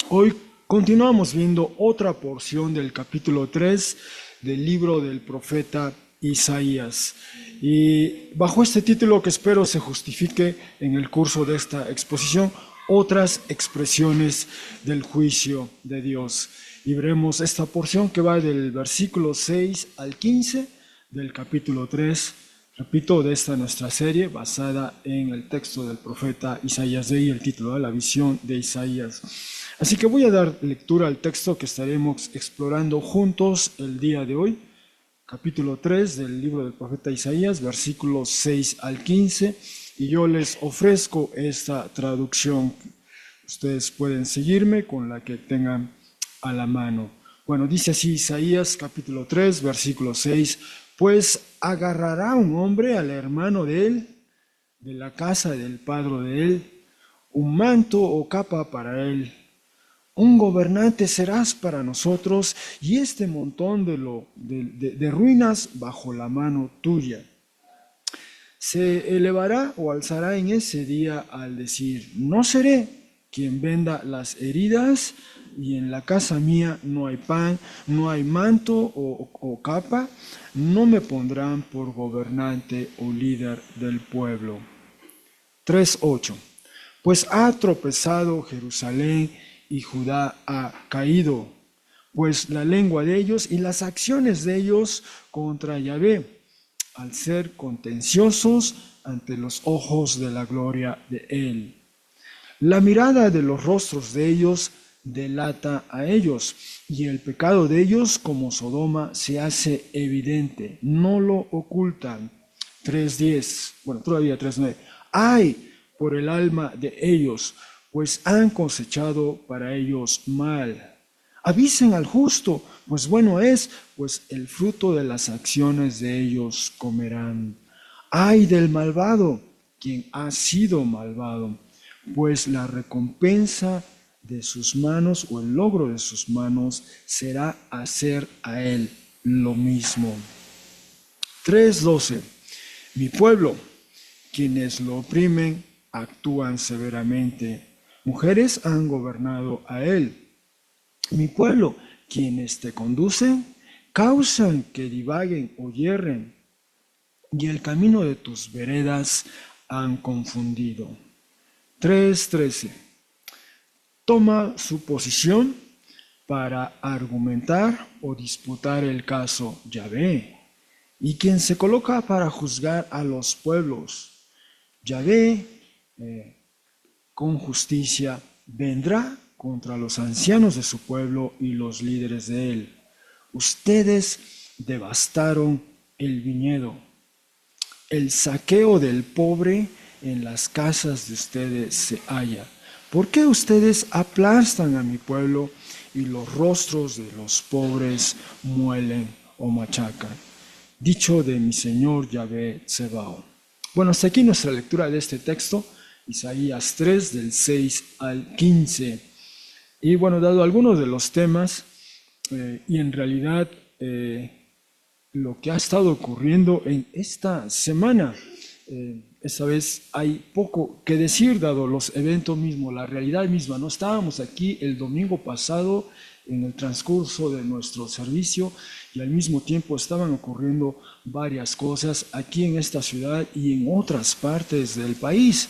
Hoy continuamos viendo otra porción del capítulo 3 del libro del profeta Isaías. Y bajo este título, que espero se justifique en el curso de esta exposición, otras expresiones del juicio de Dios. Y veremos esta porción que va del versículo 6 al 15 del capítulo 3, repito, de esta nuestra serie basada en el texto del profeta Isaías, de ahí el título de la visión de Isaías. Así que voy a dar lectura al texto que estaremos explorando juntos el día de hoy, capítulo 3 del libro del profeta Isaías, versículos 6 al 15, y yo les ofrezco esta traducción. Ustedes pueden seguirme con la que tengan a la mano. Bueno, dice así Isaías capítulo 3, versículo 6, pues agarrará un hombre al hermano de él, de la casa del padre de él, un manto o capa para él. Un gobernante serás para nosotros, y este montón de ruinas bajo la mano tuya. Se elevará o alzará en ese día al decir, no seré quien venda las heridas, y en la casa mía no hay pan, no hay manto o capa, no me pondrán por gobernante o líder del pueblo. 3:8. Pues ha tropezado Jerusalén y Judá ha caído, pues la lengua de ellos y las acciones de ellos contra Yahvé, al ser contenciosos ante los ojos de la gloria de él. La mirada de los rostros de ellos delata a ellos, y el pecado de ellos como Sodoma se hace evidente, no lo ocultan. 3:10, bueno, todavía 3:9. ¡Ay por el alma de ellos! Pues han cosechado para ellos mal. Avisen al justo, pues bueno es, pues el fruto de las acciones de ellos comerán. Ay del malvado, quien ha sido malvado, pues la recompensa de sus manos o el logro de sus manos será hacer a él lo mismo. 3:12. Mi pueblo, quienes lo oprimen, actúan severamente. Mujeres han gobernado a él. Mi pueblo, quienes te conducen, causan que divaguen o yerren, y el camino de tus veredas han confundido. 3:13. Toma su posición para argumentar o disputar el caso Yahvé, y quien se coloca para juzgar a los pueblos. Yahvé, con justicia vendrá contra los ancianos de su pueblo y los líderes de él. Ustedes devastaron el viñedo. El saqueo del pobre en las casas de ustedes se halla. ¿Por qué ustedes aplastan a mi pueblo y los rostros de los pobres muelen o machacan? Dicho de mi Señor Yahvé Tsebaot. Bueno, hasta aquí nuestra lectura de este texto. Isaías 3, del 6 al 15. Y bueno, dado algunos de los temas, y en realidad lo que ha estado ocurriendo en esta semana, esta vez hay poco que decir, dado los eventos mismos, la realidad misma. No estábamos aquí el domingo pasado en el transcurso de nuestro servicio, y al mismo tiempo estaban ocurriendo varias cosas aquí en esta ciudad y en otras partes del país.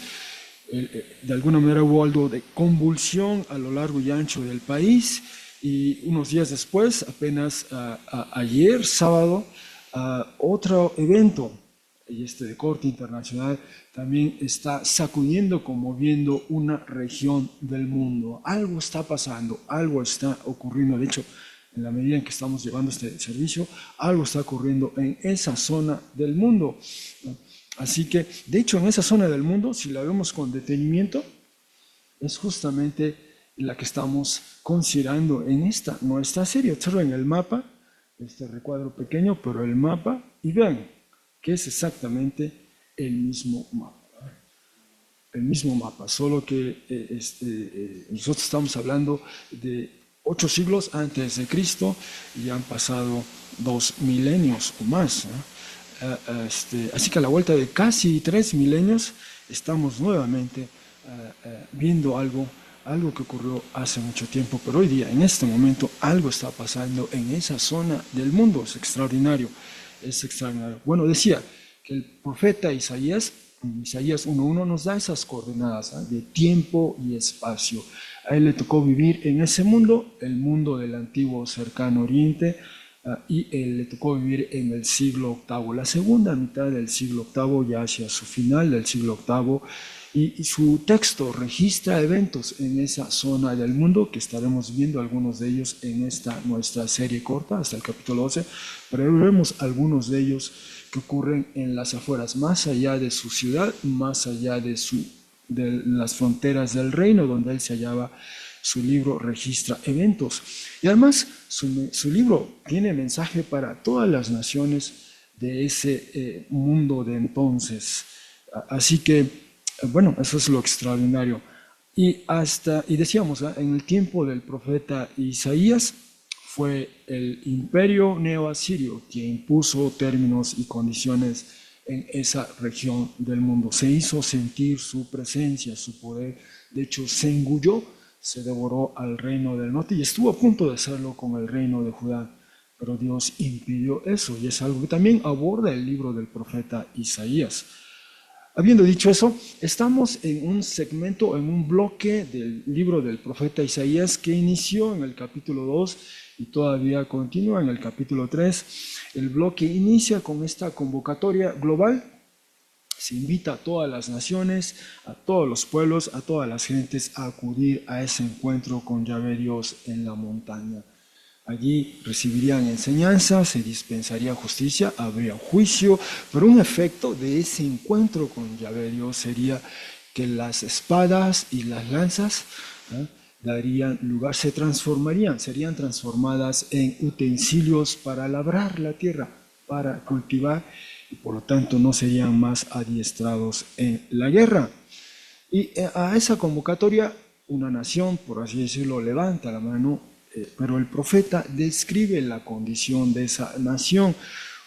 De alguna manera hubo algo de convulsión a lo largo y ancho del país, y unos días después, apenas ayer, sábado, otro evento, y de corte internacional, también está sacudiendo, conmoviendo una región del mundo. Algo está pasando, algo está ocurriendo. De hecho, en la medida en que estamos llevando este servicio, algo está ocurriendo en esa zona del mundo. Así que, de hecho, en esa zona del mundo, si la vemos con detenimiento, es justamente la que estamos considerando en esta nuestra serie. Observen el mapa, este recuadro pequeño, pero el mapa, y vean que es exactamente el mismo mapa. El mismo mapa, solo que nosotros estamos hablando de 8 siglos antes de Cristo, y han pasado 2 milenios o más, ¿no? Así que a la vuelta de casi 3 milenios estamos nuevamente viendo algo algo que ocurrió hace mucho tiempo, pero hoy día, en este momento, algo está pasando en esa zona del mundo. Es extraordinario, es extraordinario. Bueno, decía que el profeta Isaías, en Isaías 1:1, nos da esas coordenadas, ¿eh?, de tiempo y espacio. A él le tocó vivir en ese mundo, el mundo del antiguo cercano oriente, y le tocó vivir en el siglo VIII, la segunda mitad del siglo VIII, ya hacia su final del siglo VIII, y su texto registra eventos en esa zona del mundo, que estaremos viendo algunos de ellos en esta nuestra serie corta, hasta el capítulo 12, pero veremos algunos de ellos que ocurren en las afueras, más allá de su ciudad, más allá de las fronteras del reino donde él se hallaba. Su libro registra eventos y además su libro tiene mensaje para todas las naciones de ese mundo de entonces. Así que, bueno, eso es lo extraordinario. Y decíamos, ¿eh?, en el tiempo del profeta Isaías fue el imperio neoasirio quien impuso términos y condiciones en esa región del mundo. Se hizo sentir su presencia, su poder. De hecho, se engulló, se devoró al reino del norte y estuvo a punto de hacerlo con el reino de Judá, pero Dios impidió eso, y es algo que también aborda el libro del profeta Isaías. Habiendo dicho eso, estamos en un segmento, en un bloque del libro del profeta Isaías que inició en el capítulo 2 y todavía continúa en el capítulo 3. El bloque inicia con esta convocatoria global. Se invita a todas las naciones, a todos los pueblos, a todas las gentes a acudir a ese encuentro con Yahvé Dios en la montaña. Allí recibirían enseñanza, se dispensaría justicia, habría juicio, pero un efecto de ese encuentro con Yahvé Dios sería que las espadas y las lanzas darían lugar, serían transformadas en utensilios para labrar la tierra, para cultivar, y por lo tanto no serían más adiestrados en la guerra. Y a esa convocatoria una nación, por así decirlo, levanta la mano, pero el profeta describe la condición de esa nación,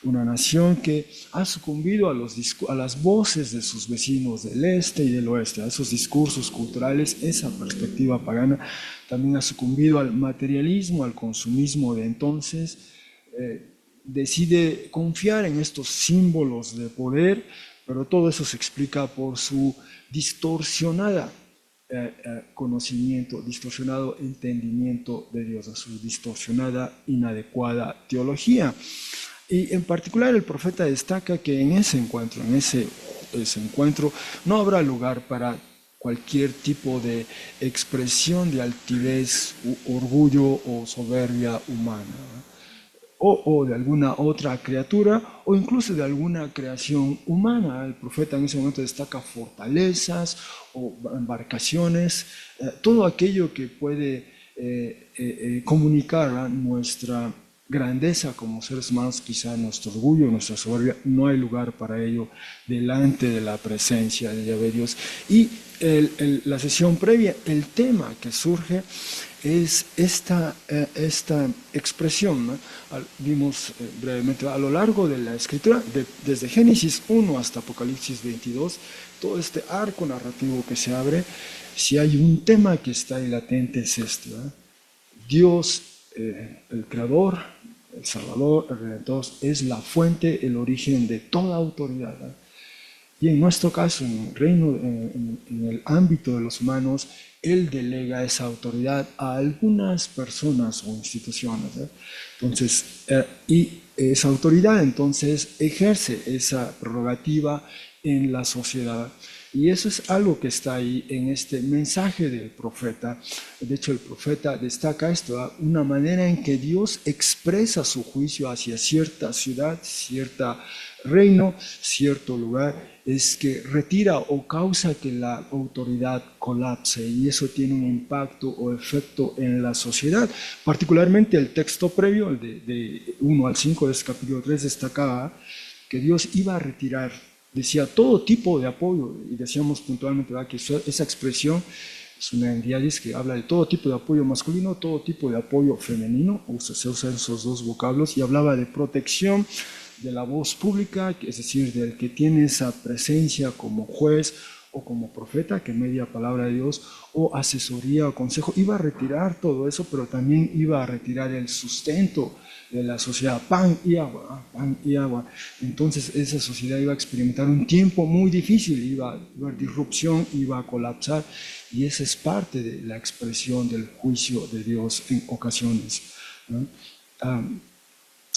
una nación que ha sucumbido a las voces de sus vecinos del este y del oeste, a esos discursos culturales, esa perspectiva pagana. También ha sucumbido al materialismo, al consumismo de entonces. Decide confiar en estos símbolos de poder, pero todo eso se explica por su distorsionada conocimiento, distorsionado entendimiento de Dios, a su distorsionada, inadecuada teología. Y en particular el profeta destaca que en ese encuentro, no habrá lugar para cualquier tipo de expresión de altivez, orgullo o soberbia humana, o de alguna otra criatura, o incluso de alguna creación humana. El profeta en ese momento destaca fortalezas o embarcaciones, todo aquello que puede comunicar nuestra grandeza como seres humanos, quizá nuestro orgullo, nuestra soberbia. No hay lugar para ello delante de la presencia de Yahvé Dios. Y la sesión previa, el tema que surge es esta expresión, ¿no? Vimos brevemente a lo largo de la escritura, desde Génesis 1 hasta Apocalipsis 22, todo este arco narrativo que se abre. Si hay un tema que está ahí latente, es este, ¿no? Dios, el Creador, el Salvador, el Redentor, es la fuente, el origen de toda autoridad, ¿no? Y en nuestro caso, en el reino, en el ámbito de los humanos, Él delega esa autoridad a algunas personas o instituciones, ¿eh? Entonces, y esa autoridad entonces ejerce esa prerrogativa en la sociedad. Y eso es algo que está ahí en este mensaje del profeta. De hecho, el profeta destaca esto, ¿eh?, una manera en que Dios expresa su juicio hacia cierta ciudad, cierto reino, cierto lugar, es que retira o causa que la autoridad colapse, y eso tiene un impacto o efecto en la sociedad. Particularmente el texto previo, el de 1 al 5 de este capítulo 3, destacaba que Dios iba a retirar, decía, todo tipo de apoyo, y decíamos puntualmente, ¿verdad?, que esa expresión es una en dialis que habla de todo tipo de apoyo masculino, todo tipo de apoyo femenino, se usan esos dos vocablos, y hablaba de protección de la voz pública, es decir, del que tiene esa presencia como juez o como profeta que media palabra de Dios, o asesoría o consejo, iba a retirar todo eso, pero también iba a retirar el sustento de la sociedad, pan y agua, pan y agua. Entonces esa sociedad iba a experimentar un tiempo muy difícil, iba a haber disrupción, iba a colapsar, y esa es parte de la expresión del juicio de Dios en ocasiones, ¿no?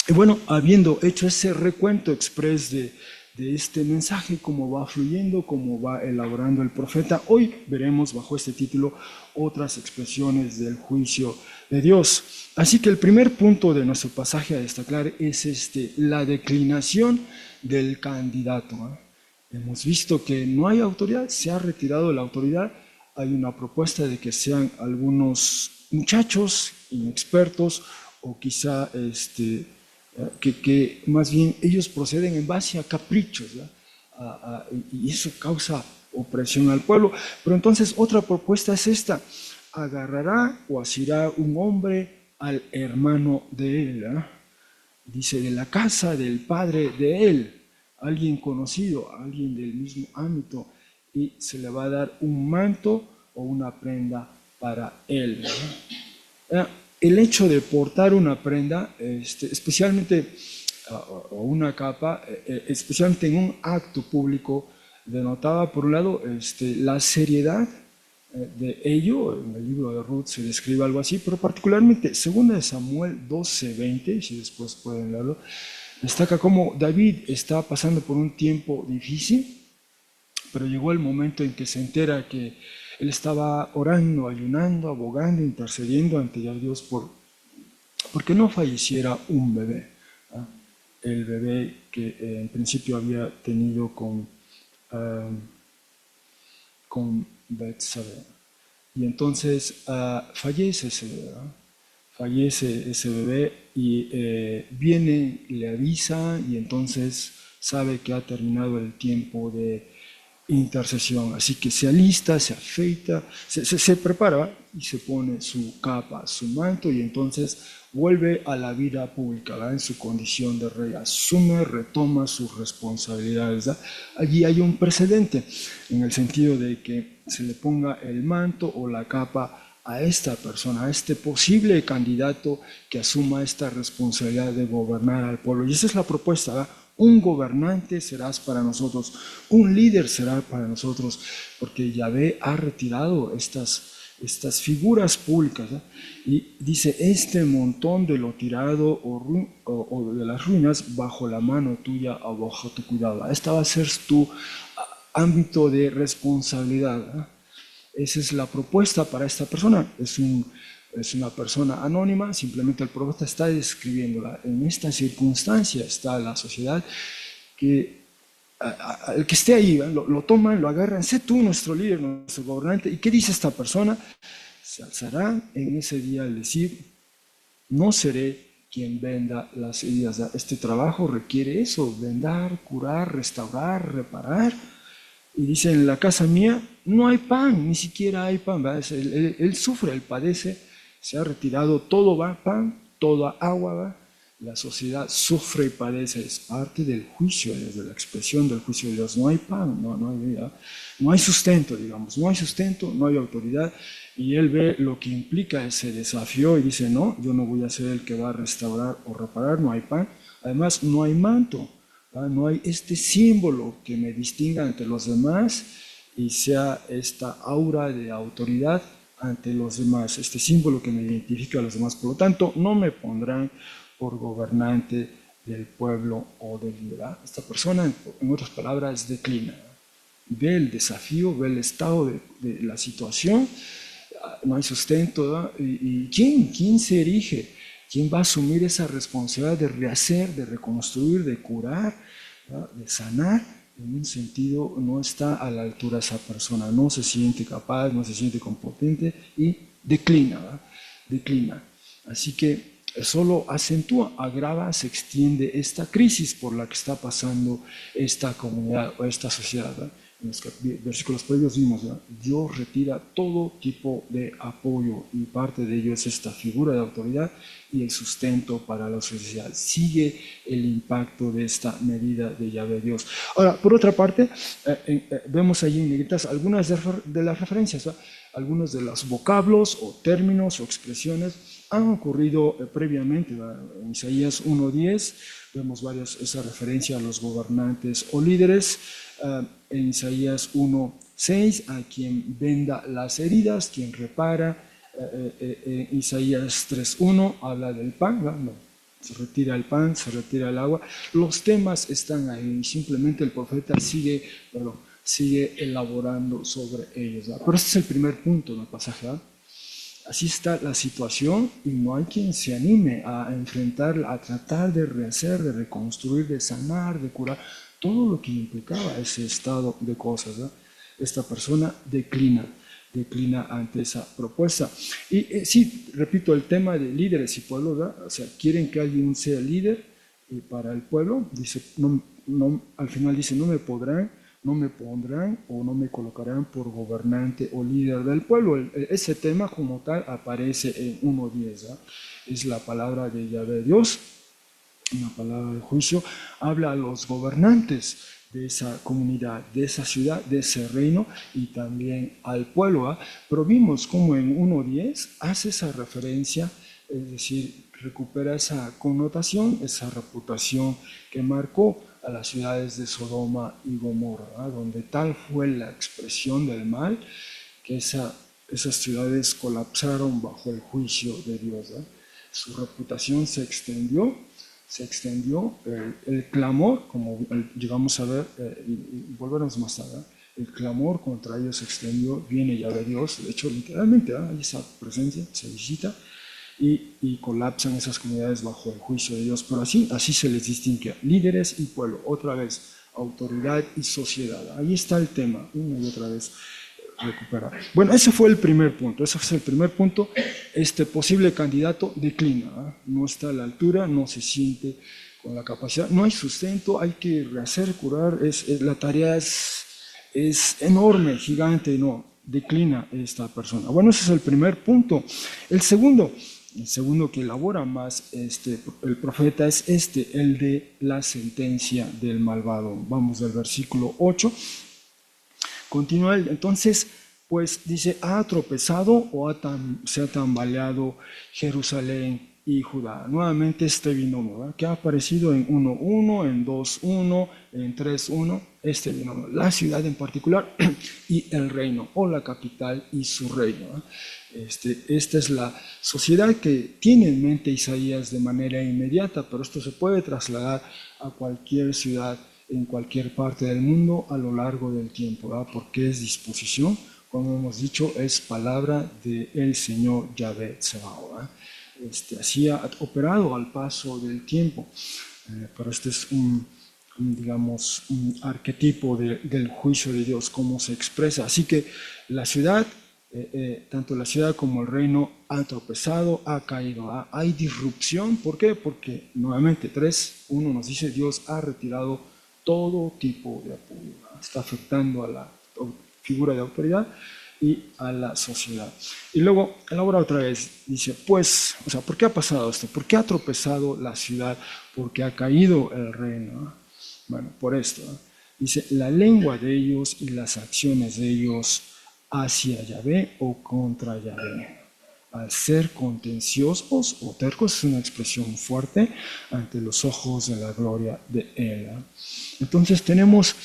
Y bueno, habiendo hecho ese recuento express de este mensaje, cómo va fluyendo, cómo va elaborando el profeta, hoy veremos bajo este título otras expresiones del juicio de Dios. Así que el primer punto de nuestro pasaje a destacar es la declinación del candidato, ¿eh? Hemos visto que no hay autoridad, se ha retirado la autoridad, hay una propuesta de que sean algunos muchachos inexpertos o quizá que más bien ellos proceden en base a caprichos, y eso causa opresión al pueblo. Pero entonces otra propuesta es esta: agarrará o asirá un hombre al hermano de él, ¿eh? Dice, de la casa del padre de él, alguien conocido, alguien del mismo ámbito, y se le va a dar un manto o una prenda para él, ¿no? El hecho de portar una prenda, especialmente o una capa, especialmente en un acto público, denotaba por un lado la seriedad de ello. En el libro de Ruth se describe algo así, pero particularmente 2 Samuel 12:20, si después pueden leerlo, destaca cómo David está pasando por un tiempo difícil, pero llegó el momento en que se entera que él estaba orando, ayunando, abogando, intercediendo ante Dios porque no falleciera un bebé, ¿eh? El bebé que en principio había tenido con Betsabé. Y entonces fallece ese bebé, ¿eh? Fallece ese bebé y viene, le avisa, y entonces sabe que ha terminado el tiempo de intercesión. Así que se alista, se afeita, se prepara y se pone su capa, su manto, y entonces vuelve a la vida pública, ¿verdad? En su condición de rey, asume, retoma sus responsabilidades, ¿verdad? Allí hay un precedente en el sentido de que se le ponga el manto o la capa a esta persona, a este posible candidato que asuma esta responsabilidad de gobernar al pueblo. Y esa es la propuesta, ¿verdad? Un gobernante serás para nosotros, un líder será para nosotros, porque Yahvé ha retirado estas figuras públicas, ¿eh? Y dice, este montón de lo tirado o de las ruinas bajo la mano tuya o bajo tu cuidado. Esta va a ser tu ámbito de responsabilidad, ¿eh? Esa es la propuesta para esta persona. Es una persona anónima, simplemente el profeta está describiéndola. En esta circunstancia está la sociedad que el que esté ahí, lo toman, lo agarran, sé tú nuestro líder, nuestro gobernante. ¿Y qué dice esta persona? Se alzará en ese día al decir, no seré quien venda las heridas. Este trabajo requiere eso, vendar, curar, restaurar, reparar. Y dice, en la casa mía no hay pan, ni siquiera hay pan. Él sufre, él padece, se ha retirado, todo va pan, toda agua va. La sociedad sufre y padece, es parte del juicio, desde la expresión del juicio de Dios. No hay pan, no hay vida, no hay sustento, digamos, no hay sustento, no hay autoridad. Y él ve lo que implica ese desafío y dice, no, yo no voy a ser el que va a restaurar o reparar, no hay pan. Además, no hay manto, no hay este símbolo que me distinga ante los demás y sea esta aura de autoridad ante los demás, este símbolo que me identifica a los demás. Por lo tanto, no me pondrán por gobernante del pueblo o del líder. Esta persona, en otras palabras, declina. Ve el desafío, ve el estado de la situación, no hay sustento, ¿y quién se erige? ¿Quién va a asumir esa responsabilidad de rehacer, de reconstruir, de curar, de sanar? En un sentido, no está a la altura esa persona, no se siente capaz, no se siente competente y declina, declina. Así que solo acentúa, agrava, se extiende esta crisis por la que está pasando esta comunidad o esta sociedad, ¿verdad? en los versículos previos vimos, ¿no? Dios retira todo tipo de apoyo y parte de ello es esta figura de autoridad y el sustento para la sociedad. Sigue el impacto de esta medida de Yahvé Dios. Ahora, por otra parte, vemos allí en negritas algunas de las referencias, ¿no? Algunos de los vocablos o términos o expresiones han ocurrido previamente, ¿no? En Isaías 1:10 vemos esa referencia a los gobernantes o líderes. En Isaías 1:6 a quien venda las heridas, quien repara. Isaías 3:1 habla del pan, ¿no? Se retira el pan, se retira el agua. Los temas están ahí, simplemente el profeta sigue elaborando sobre ellos, ¿no? Pero este es el primer punto del pasaje, ¿no? Así está la situación y no hay quien se anime a enfrentarla, a tratar de rehacer, de reconstruir, de sanar, de curar todo lo que implicaba ese estado de cosas, ¿no? Esta persona declina ante esa propuesta. Y sí, repito, el tema de líderes y pueblos, ¿verdad? O sea, quieren que alguien sea líder para el pueblo, dice, al final dice, no me pondrán o no me colocarán por gobernante o líder del pueblo. Ese tema como tal aparece en 1:10, ¿verdad? Es la palabra de Yahvé Dios, una palabra de juicio, habla a los gobernantes de esa comunidad, de esa ciudad, de ese reino y también al pueblo, ¿eh? Pero vimos como en 1:10 hace esa referencia, es decir, recupera esa connotación, esa reputación que marcó a las ciudades de Sodoma y Gomorra, ¿eh? Donde tal fue la expresión del mal que esas ciudades colapsaron bajo el juicio de Dios, ¿eh? Su reputación se extendió el clamor, como llegamos a ver, y volveremos más tarde, el clamor contra ellos se extendió, viene Yahvé Dios, de hecho literalmente hay esa presencia, se visita y colapsan esas comunidades bajo el juicio de Dios, pero así se les distingue, líderes y pueblo, otra vez, autoridad y sociedad, ahí está el tema, una y otra vez. Recuperar. Bueno, ese fue el primer punto. Este posible candidato declina, ¿eh? No está a la altura, no se siente con la capacidad, no hay sustento, hay que rehacer, curar, la tarea es enorme, gigante, no, declina esta persona. Bueno, ese es el primer punto. El segundo que elabora más el profeta es el de la sentencia del malvado. Vamos al versículo 8. Continúa entonces, pues dice, ha tropezado o se ha tambaleado Jerusalén y Judá. Nuevamente este binomio, ¿verdad? Que ha aparecido en 1:1, en 2:1, en 3:1, este binomio, la ciudad en particular y el reino, o la capital y su reino, ¿verdad? Esta es la sociedad que tiene en mente Isaías de manera inmediata, pero esto se puede trasladar a cualquier ciudad en cualquier parte del mundo a lo largo del tiempo, ¿verdad? Porque es disposición, como hemos dicho, es palabra del Señor Yahvé Tsebaot, ¿verdad? Así ha operado al paso del tiempo, pero este es digamos, un arquetipo del juicio de Dios, cómo se expresa. Así que la ciudad, tanto la ciudad como el reino han tropezado, ha caído, hay disrupción. ¿Por qué? Porque nuevamente 3:1 nos dice, Dios ha retirado todo tipo de apoyo, está afectando a la figura de autoridad y a la sociedad. Y luego elabora otra vez, dice, pues, o sea, ¿por qué ha pasado esto? ¿Por qué ha tropezado la ciudad? ¿Por qué ha caído el reino? Bueno, por esto, ¿no? Dice, la lengua de ellos y las acciones de ellos hacia Yahvé o contra Yahvé. Al ser contenciosos o tercos, es una expresión fuerte, ante los ojos de la gloria de Él. Entonces tenemos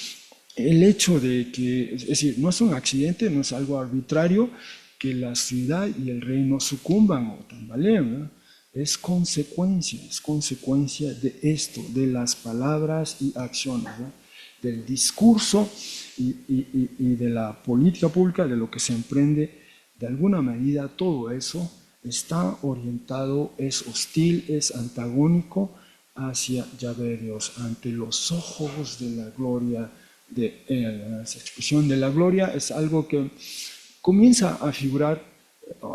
el hecho de que, es decir, no es un accidente, no es algo arbitrario que la ciudad y el reino sucumban o tambaleen, ¿no? Es consecuencia de esto, de las palabras y acciones, ¿no? Del discurso y de la política pública, de lo que se emprende. De alguna medida todo eso está orientado, es hostil, es antagónico hacia Yahvé Dios, ante los ojos de la gloria de Él. Esa expresión de la gloria es algo que comienza a figurar,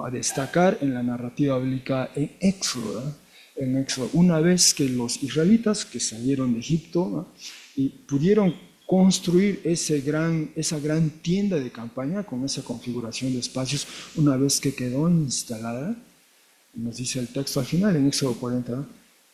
a destacar en la narrativa bíblica en Éxodo, ¿no? En Éxodo, una vez que los israelitas que salieron de Egipto, ¿no? Y pudieron construir esa gran tienda de campaña con esa configuración de espacios una vez que quedó instalada. Nos dice el texto al final, en Éxodo 40,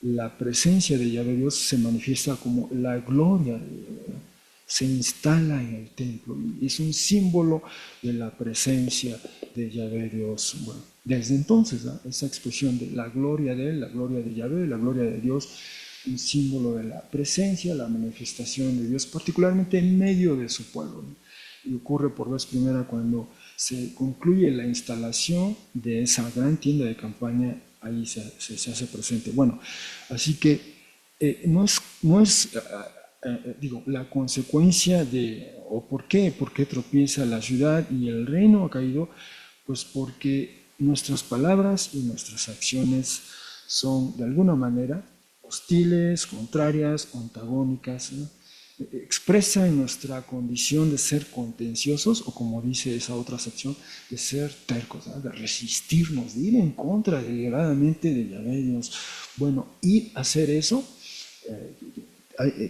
la presencia de Yahvé Dios se manifiesta como la gloria de Yahvé. Se instala en el templo y es un símbolo de la presencia de Yahvé Dios. Bueno, desde entonces, esa expresión de la gloria de Él, la gloria de Yahvé, la gloria de Dios, un símbolo de la presencia, la manifestación de Dios, particularmente en medio de su pueblo. Y ocurre por vez primera cuando se concluye la instalación de esa gran tienda de campaña, ahí se hace presente. Bueno, así que no es la consecuencia o por qué tropieza la ciudad y el reino ha caído, pues porque nuestras palabras y nuestras acciones son de alguna manera hostiles, contrarias, antagónicas, ¿no? Expresan nuestra condición de ser contenciosos, o como dice esa otra sección, de ser tercos, ¿no? De resistirnos, de ir en contra deliberadamente de Yahvé Dios. Bueno, y hacer eso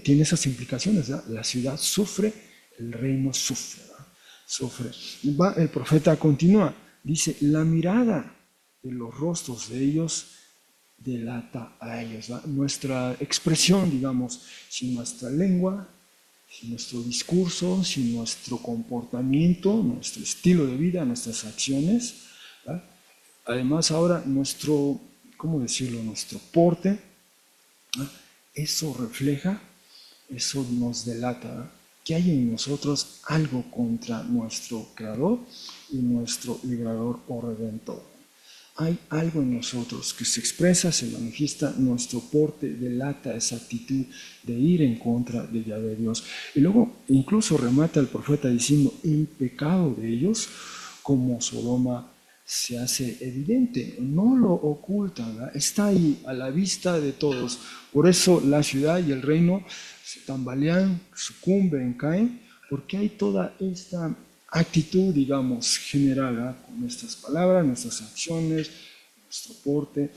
tiene esas implicaciones, ¿no? La ciudad sufre, el reino sufre, ¿no? Sufre. El profeta continúa, dice, la mirada de los rostros de ellos delata a ellos, ¿va? Nuestra expresión, digamos, sin nuestra lengua, sin nuestro discurso, sin nuestro comportamiento, nuestro estilo de vida, nuestras acciones, ¿va? Además ahora nuestro, ¿cómo decirlo?, nuestro porte, ¿va? Eso refleja, eso nos delata, ¿va? Que hay en nosotros algo contra nuestro Creador y nuestro Liberador o Redentor. Hay algo en nosotros que se expresa, se manifiesta, nuestro porte delata esa actitud de ir en contra de Yahvé Dios. Y luego incluso remata el profeta diciendo, el pecado de ellos, como Sodoma, se hace evidente, no lo ocultan, ¿verdad? Está ahí a la vista de todos. Por eso la ciudad y el reino se tambalean, sucumben, caen, porque hay toda esta actitud, digamos, general, ¿verdad? Con nuestras palabras, nuestras acciones, nuestro porte,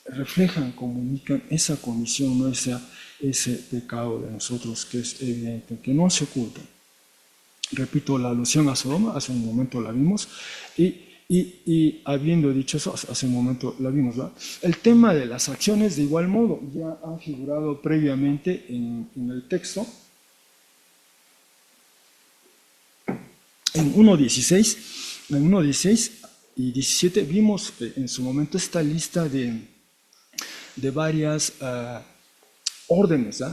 reflejan, comunican esa condición, ¿no? Ese pecado de nosotros que es evidente, que no se oculta. Repito, la alusión a Sodoma, hace un momento la vimos, y habiendo dicho eso, hace un momento la vimos, ¿verdad? El tema de las acciones, de igual modo, ya ha figurado previamente en el texto. En 1.16 y 17 vimos en su momento esta lista de varias órdenes, ¿eh?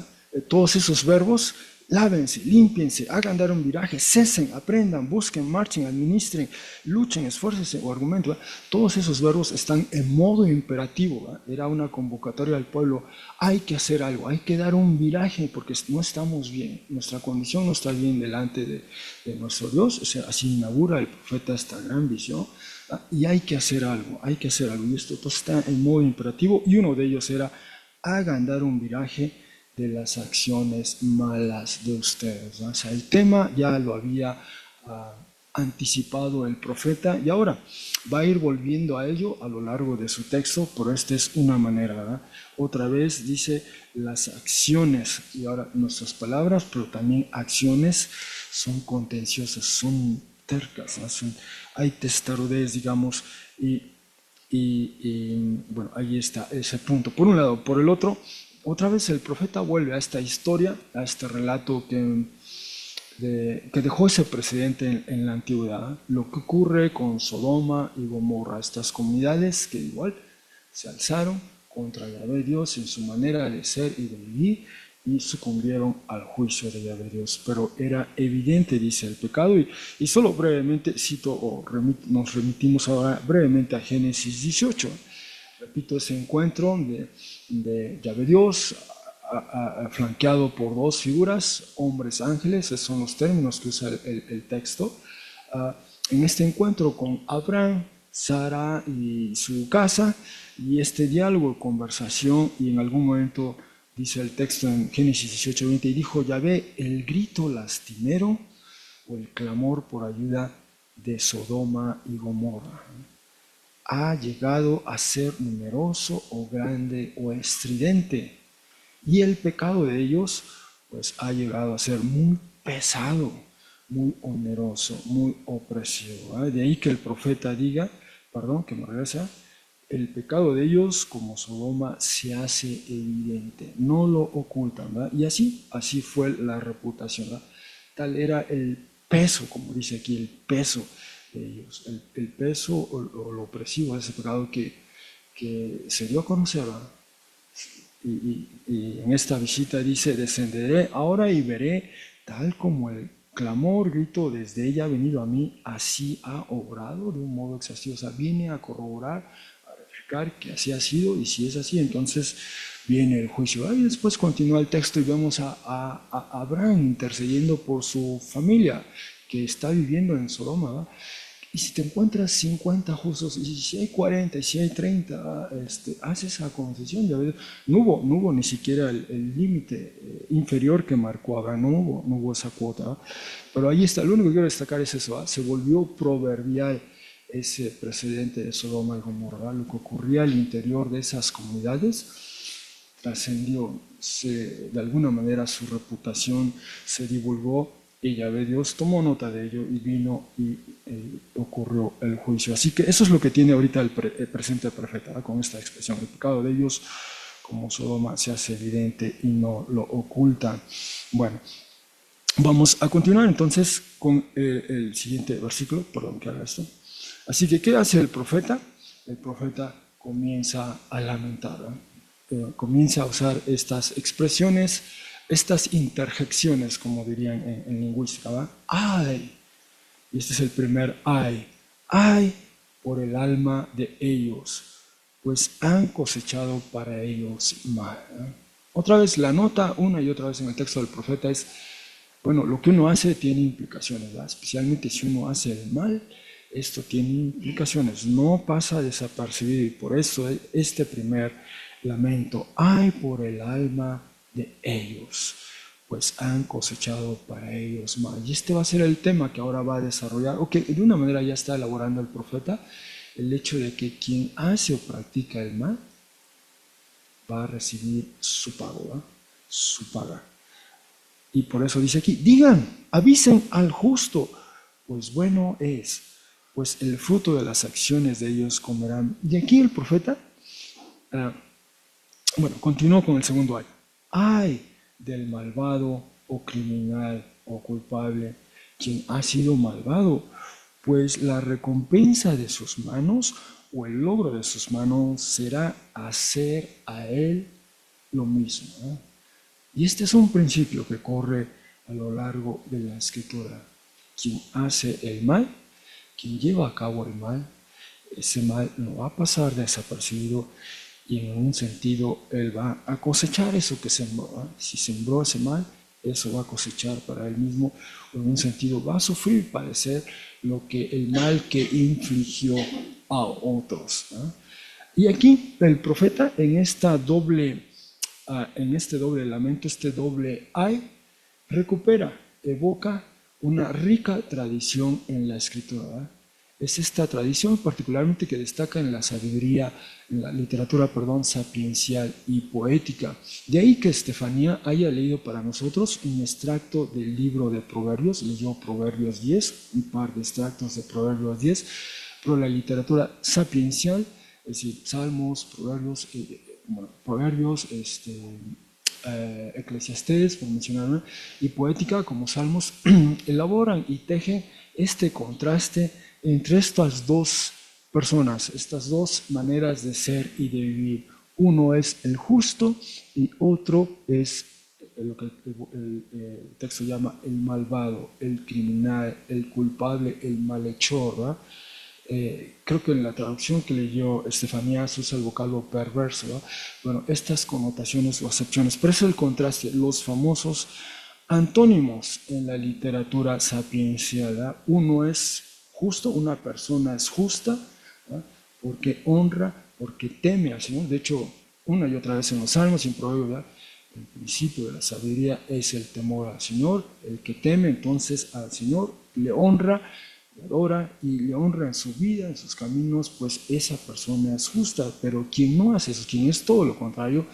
Todos esos verbos, lávense, límpiense, hagan dar un viraje, cesen, aprendan, busquen, marchen, administren, luchen, esfuércense o argumenten. Todos esos verbos están en modo imperativo, ¿eh? Era una convocatoria al pueblo. Hay que hacer algo, hay que dar un viraje porque no estamos bien, nuestra condición no está bien delante de nuestro Dios. O sea, así inaugura el profeta esta gran visión. Y hay que hacer algo, hay que hacer algo. Y esto todo está en modo imperativo y uno de ellos era hagan dar un viraje de las acciones malas de ustedes, ¿no? O sea, el tema ya lo había anticipado el profeta y ahora va a ir volviendo a ello a lo largo de su texto, pero esta es una manera, ¿verdad? Otra vez dice las acciones y ahora nuestras palabras, pero también acciones son contenciosas, son tercas, ¿no? Hay testarudez, digamos, y bueno, ahí está ese punto. Por un lado, por el otro, otra vez el profeta vuelve a esta historia, a este relato que dejó ese precedente en la antigüedad, lo que ocurre con Sodoma y Gomorra, estas comunidades que igual se alzaron contra Yahvé Dios en su manera de ser y de vivir y sucumbieron al juicio de Yahvé Dios. Pero era evidente, dice, el pecado y solo brevemente cito o nos remitimos ahora brevemente a Génesis 18. Repito, ese encuentro de Yahvé Dios flanqueado por dos figuras, hombres ángeles, esos son los términos que usa el texto. En este encuentro con Abraham, Sara y su casa, y este diálogo, conversación, y en algún momento dice el texto en Génesis 18:20, y dijo Yahvé, el grito lastimero o el clamor por ayuda de Sodoma y Gomorra ha llegado a ser numeroso o grande o estridente, y el pecado de ellos pues ha llegado a ser muy pesado, muy oneroso, muy opresivo. De ahí que el profeta diga, perdón, que me regresa, el pecado de ellos como Sodoma se hace evidente, no lo ocultan, ¿verdad? Y así fue la reputación, ¿verdad? Tal era el peso, como dice aquí, el peso de ellos, el peso o lo opresivo de ese pecado que se dio a conocer, ¿verdad? Y en esta visita dice, descenderé ahora y veré, tal como el clamor, grito desde ella ha venido a mí, así ha obrado de un modo exhaustivo. O sea, viene a corroborar, a verificar que así ha sido, y si es así, entonces viene el juicio. Y después continúa el texto y vemos a Abraham intercediendo por su familia que está viviendo en Sodoma, ¿verdad? Y si te encuentras 50 justos, y si hay 40, y si hay 30, haz esa concesión. Ya ves, no hubo ni siquiera el límite inferior que marcó Abraham, no hubo esa cuota. ¿Ah? Pero ahí está, lo único que quiero destacar es eso, ¿ah? Se volvió proverbial ese precedente de Sodoma y Gomorra. Lo que ocurría al interior de esas comunidades trascendió, de alguna manera su reputación se divulgó y Yahvé Dios tomó nota de ello y vino y ocurrió el juicio. Así que eso es lo que tiene ahorita el presente profeta, ¿verdad? Con esta expresión. El pecado de ellos como Sodoma se hace evidente y no lo ocultan. Bueno, vamos a continuar entonces con el siguiente versículo, perdón que haga esto. Así que, ¿qué hace el profeta? El profeta comienza a lamentar, comienza a usar estas expresiones, estas interjecciones, como dirían en lingüística, ¿verdad? ¡Ay! Y este es el primer ay. ¡Ay por el alma de ellos! Pues han cosechado para ellos mal. Otra vez la nota, una y otra vez en el texto del profeta es, bueno, lo que uno hace tiene implicaciones, ¿verdad? Especialmente si uno hace el mal, esto tiene implicaciones, no pasa desapercibido, y por eso este primer lamento, ay por el alma de ellos, pues han cosechado para ellos mal. Y este va a ser el tema que ahora va a desarrollar, o que de una manera ya está elaborando el profeta, el hecho de que quien hace o practica el mal va a recibir su pago, ¿verdad? Su paga. Y por eso dice aquí, digan, avisen al justo, pues bueno es, pues el fruto de las acciones de ellos comerán. Y aquí el profeta, continuó con el segundo ay. Ay del malvado o criminal o culpable, quien ha sido malvado, pues la recompensa de sus manos o el logro de sus manos será hacer a él lo mismo, ¿no? Y este es un principio que corre a lo largo de la escritura. Quien hace el mal, quien lleva a cabo el mal, ese mal no va a pasar desapercibido y en un sentido él va a cosechar eso que sembró, ¿eh? Si sembró ese mal, eso va a cosechar para él mismo, o en un sentido va a sufrir, padecer el mal que infligió a otros, ¿eh? Y aquí el profeta en este doble lamento, este doble ay, recupera, evoca una rica tradición en la escritura, ¿verdad? Es esta tradición particularmente que destaca en la sabiduría, en la literatura, sapiencial y poética. De ahí que Estefanía haya leído para nosotros un extracto del libro de Proverbios, leyó Proverbios 10, un par de extractos de Proverbios 10, pero la literatura sapiencial, es decir, Salmos, Proverbios, Eclesiastés, por mencionar, ¿no? Y poética como Salmos, elaboran y tejen este contraste entre estas dos personas, estas dos maneras de ser y de vivir. Uno es el justo y otro es lo que el texto llama el malvado, el criminal, el culpable, el malhechor, ¿verdad? Creo que en la traducción que leyó Estefanía se usa el vocablo perverso, ¿verdad? Bueno, estas connotaciones o acepciones, pero es el contraste, los famosos antónimos en la literatura sapiencial, ¿verdad? Uno es justo, una persona es justa, ¿verdad? Porque honra, porque teme al Señor. De hecho, una y otra vez en los Salmos y en Proverbios, ¿verdad? El principio de la sabiduría es el temor al Señor. El que teme entonces al Señor le honra, le adora y le honra en su vida, en sus caminos, pues esa persona es justa. Pero quien no hace eso, quien es todo lo contrario,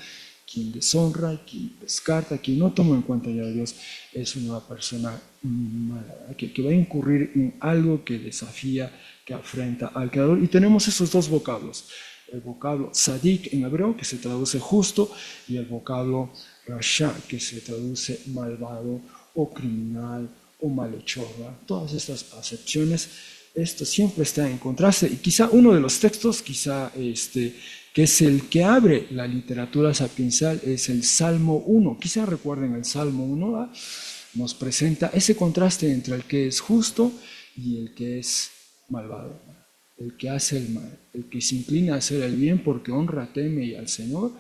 Quien deshonra, quien descarta, quien no toma en cuenta ya a Dios, es una persona mala, que va a incurrir en algo que desafía, que afrenta al Creador. Y tenemos esos dos vocablos. El vocablo sadik en hebreo, que se traduce justo, y el vocablo rasha, que se traduce malvado o criminal o malhechor. Todas estas acepciones, esto siempre está en contraste. Y quizá uno de los textos, que es el que abre la literatura sapiencial, es el Salmo 1. Quizá recuerden el Salmo 1, ¿va? Nos presenta ese contraste entre el que es justo y el que es malvado. El que hace el mal, el que se inclina a hacer el bien porque honra, teme al Señor,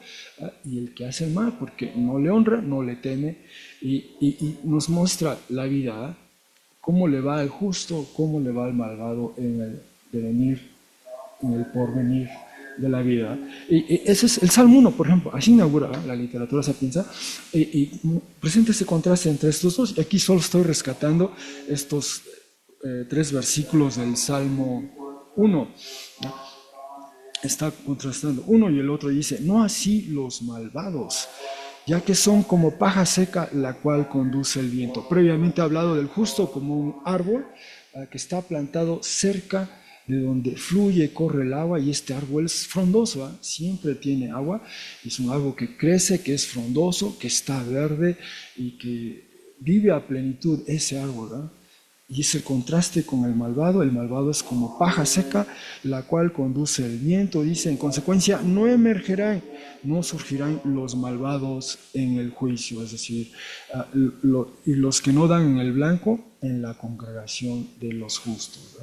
y el que hace el mal porque no le honra, no le teme, y nos muestra la vida, cómo le va al justo, cómo le va al malvado en el devenir, en el porvenir de la vida. Y ese es el Salmo 1, por ejemplo, así inaugura la literatura sapienza, y presenta ese contraste entre estos dos. Y aquí solo estoy rescatando estos 3 versículos del Salmo 1. Está contrastando uno y el otro, dice: no así los malvados, ya que son como paja seca la cual conduce el viento. Previamente ha hablado del justo como un árbol que está plantado cerca de donde fluye, corre el agua, y este árbol es frondoso, siempre tiene agua, es un árbol que crece, que es frondoso, que está verde y que vive a plenitud ese árbol. Y es el contraste con el malvado. El malvado es como paja seca, la cual conduce el viento. Dice, en consecuencia, no emergerán, no surgirán los malvados en el juicio. Es decir, y los que no dan en el blanco, en la congregación de los justos.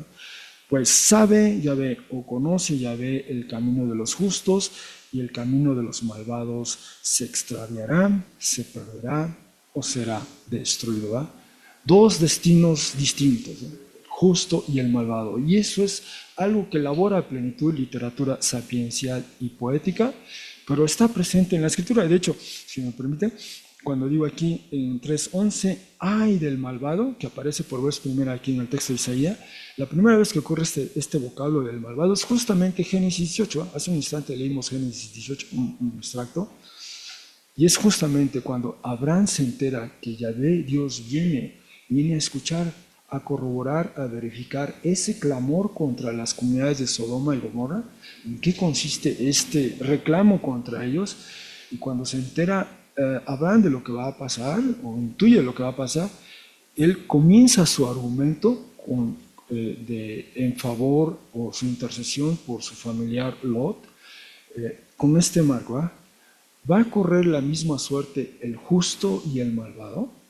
Pues sabe Yahvé, o conoce Yahvé, el camino de los justos, y el camino de los malvados se extraviará, se perderá o será destruido. Dos destinos distintos, el justo y el malvado. Y eso es algo que elabora a plenitud literatura sapiencial y poética, pero está presente en la escritura. De hecho, si me permiten, cuando digo aquí en 3.11, ay del malvado, que aparece por vez primera aquí en el texto de Isaías, la primera vez que ocurre este vocablo del malvado es justamente Génesis 18. Hace un instante leímos Génesis 18, un extracto. Y es justamente cuando Abraham se entera que Yahvé, Dios, viene a escuchar, a corroborar, a verificar ese clamor contra las comunidades de Sodoma y Gomorra. ¿En qué consiste este reclamo contra ellos? Y cuando se entera Abraham de lo que va a pasar, o intuye lo que va a pasar, él comienza su argumento en favor o su intercesión por su familiar Lot, con este marco. ¿Va a correr la misma suerte el justo y el malvado?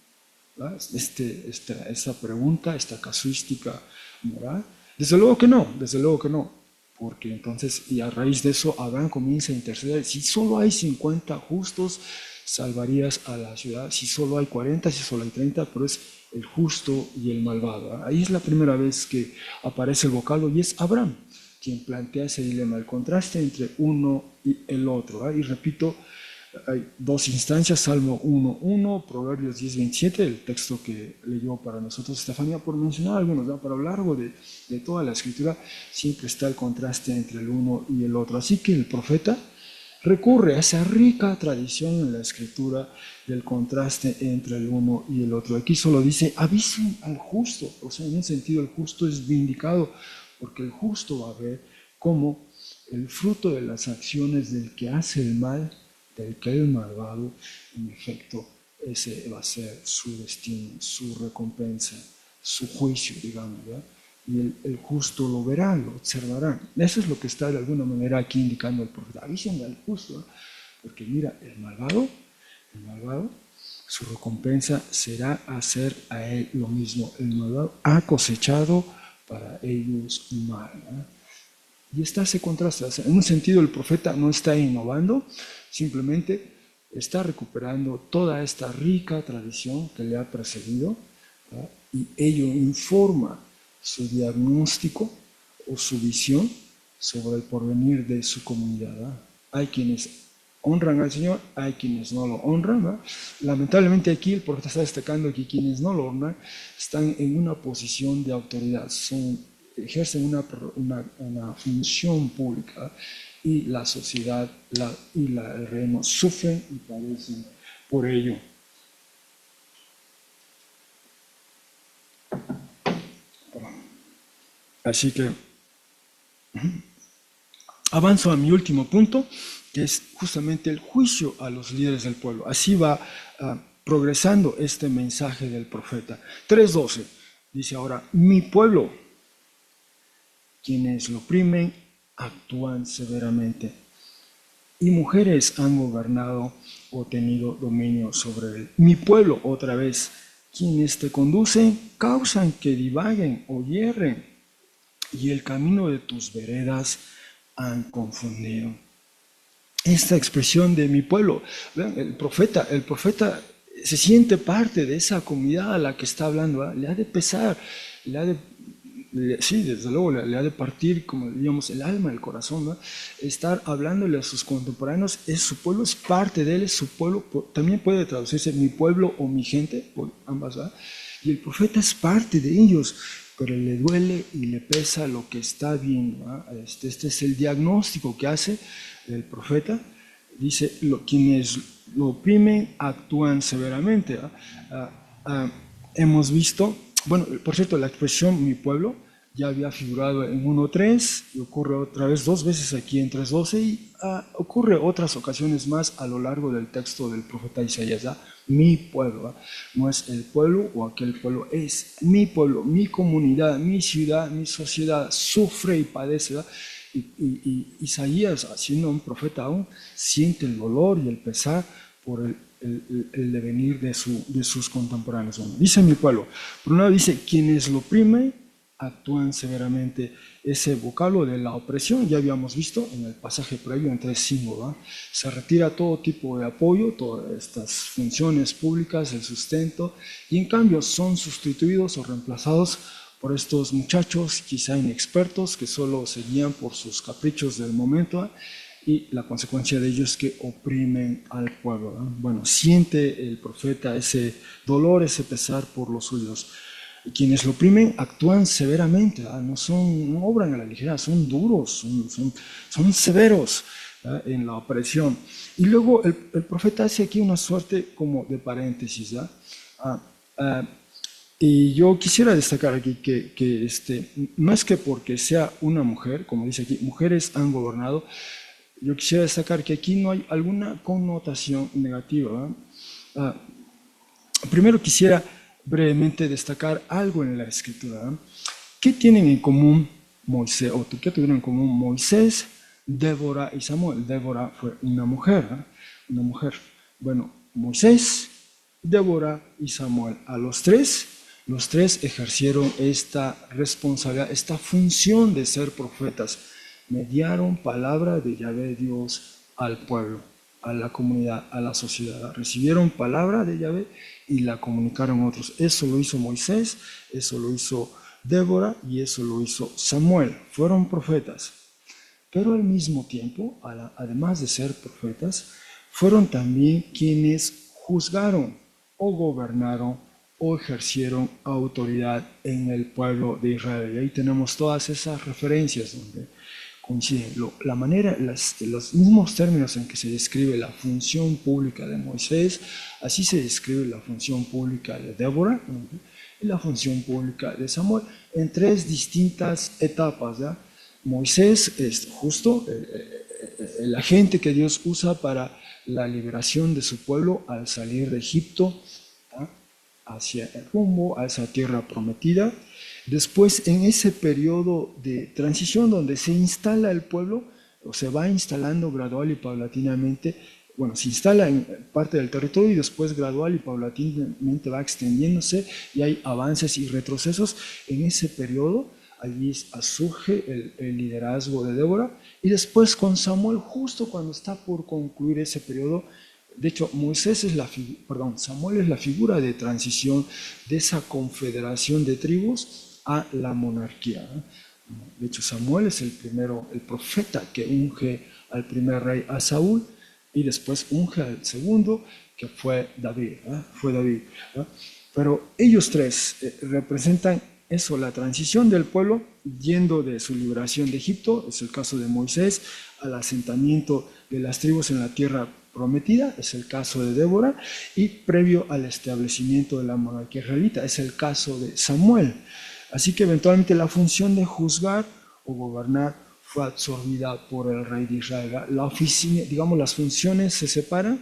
Esta pregunta, esta casuística moral. Desde luego que no, porque entonces, y a raíz de eso, Abraham comienza a interceder. Si solo hay 50 justos, salvarías a la ciudad. Si solo hay 40, si solo hay 30, pero es el justo y el malvado. Ahí es la primera vez que aparece el vocablo, y es Abraham quien plantea ese dilema, el contraste entre uno y el otro. Y repito, hay dos instancias, Salmo 1.1, Proverbios 10.27, el texto que leyó para nosotros Estefanía, por mencionar algunos, pero a lo largo de toda la escritura siempre está el contraste entre el uno y el otro. Así que el profeta recurre a esa rica tradición en la escritura del contraste entre el uno y el otro. Aquí solo dice, avisen al justo, o sea, en un sentido el justo es vindicado, porque el justo va a ver cómo el fruto de las acciones del que hace el mal, del que el malvado, en efecto, ese va a ser su destino, su recompensa, su juicio, digamos, ¿verdad? Y el justo lo verá, lo observará. Eso es lo que está de alguna manera aquí indicando el profeta. Avísenle al justo, ¿no? Porque mira, el malvado, su recompensa será hacer a él lo mismo. El malvado ha cosechado para ellos mal, ¿no? Y está ese contraste. En un sentido, el profeta no está innovando, simplemente está recuperando toda esta rica tradición que le ha precedido, ¿verdad? Y ello informa su diagnóstico o su visión sobre el porvenir de su comunidad, ¿verdad? Hay quienes honran al Señor, hay quienes no lo honran, ¿verdad? Lamentablemente aquí el profeta está destacando que quienes no lo honran están en una posición de autoridad, ejercen una función pública, y la sociedad el reino sufren y padecen por ello. Así que avanzo a mi último punto, que es justamente el juicio a los líderes del pueblo. Así va progresando este mensaje del profeta. 3:12 dice ahora: mi pueblo, quienes lo oprimen, actúan severamente, y mujeres han gobernado o tenido dominio sobre él. Mi pueblo, otra vez, quienes te conducen, causan que divaguen o hierren, y el camino de tus veredas han confundido. Esta expresión de mi pueblo, vean, el profeta se siente parte de esa comunidad a la que está hablando, ¿eh? Le ha de pesar, sí, desde luego, le ha de partir, como diríamos, el alma, el corazón, ¿no? Estar hablándole a sus contemporáneos, su pueblo es parte de él, es su pueblo, también puede traducirse mi pueblo o mi gente, ambas, ¿verdad? Y el profeta es parte de ellos, pero le duele y le pesa lo que está viendo, ¿verdad? Este es el diagnóstico que hace el profeta. Dice, quienes lo oprimen actúan severamente. Hemos visto, bueno, por cierto, la expresión mi pueblo ya había figurado en 1:3 y ocurre otra vez 2 veces aquí en 3:12 y ocurre otras ocasiones más a lo largo del texto del profeta Isaías. Mi pueblo, no es el pueblo o aquel pueblo, es mi pueblo, mi comunidad, mi ciudad, mi sociedad sufre y padece. Y Isaías, siendo un profeta aún, siente el dolor y el pesar por el devenir de sus contemporáneos. Bueno, dice mi pueblo, por un lado dice, quienes lo oprimen actúan severamente. Ese vocablo de la opresión ya habíamos visto en el pasaje previo en 3:5, ¿verdad? Se retira todo tipo de apoyo, todas estas funciones públicas, el sustento, y en cambio son sustituidos o reemplazados por estos muchachos quizá inexpertos que solo se guían por sus caprichos del momento, ¿eh? Y la consecuencia de ello es que oprimen al pueblo, ¿eh? Bueno, siente el profeta ese dolor, ese pesar por los suyos. Quienes lo oprimen actúan severamente, ¿eh? No obran a la ligera, son duros, son severos, ¿eh? En la opresión. Y luego el profeta hace aquí una suerte como de paréntesis, ¿eh? Y yo quisiera destacar aquí que no es que porque sea una mujer, como dice aquí, mujeres han gobernado, yo quisiera destacar que aquí no hay alguna connotación negativa, ¿eh? Primero quisiera brevemente destacar algo en la escritura, ¿eh? ¿Qué tienen en común Moisés, o qué tuvieron en común Moisés, Débora y Samuel? Débora fue una mujer, ¿eh? Una mujer. Bueno, Moisés, Débora y Samuel, los tres ejercieron esta responsabilidad, esta función de ser profetas. Mediaron palabra de Yahvé Dios al pueblo, a la comunidad, a la sociedad. Recibieron palabra de Yahvé y la comunicaron a otros. Eso lo hizo Moisés, eso lo hizo Débora y eso lo hizo Samuel. Fueron profetas. Pero al mismo tiempo, además de ser profetas, fueron también quienes juzgaron o gobernaron o ejercieron autoridad en el pueblo de Israel. Y ahí tenemos todas esas referencias donde coinciden la manera, los mismos términos en que se describe la función pública de Moisés, así se describe la función pública de Débora, ¿no? Y la función pública de Samuel en 3 distintas etapas, ¿ya? Moisés es justo el agente que Dios usa para la liberación de su pueblo al salir de Egipto, ¿ya? Hacia el rumbo a esa tierra prometida. Después, en ese periodo de transición donde se instala el pueblo, o se va instalando gradual y paulatinamente, bueno, se instala en parte del territorio y después gradual y paulatinamente va extendiéndose y hay avances y retrocesos. En ese periodo, allí surge el liderazgo de Débora y después con Samuel, justo cuando está por concluir ese periodo. De hecho, Samuel es la figura de transición de esa confederación de tribus a la monarquía. De hecho, Samuel es el profeta que unge al primer rey, a Saúl, y después unge al segundo, que fue David. Pero ellos 3 representan eso, la transición del pueblo yendo de su liberación de Egipto, es el caso de Moisés, al asentamiento de las tribus en la tierra prometida, es el caso de Débora, y previo al establecimiento de la monarquía israelita, es el caso de Samuel. Así que eventualmente la función de juzgar o gobernar fue absorbida por el rey de Israel. La oficina, digamos, las funciones se separan,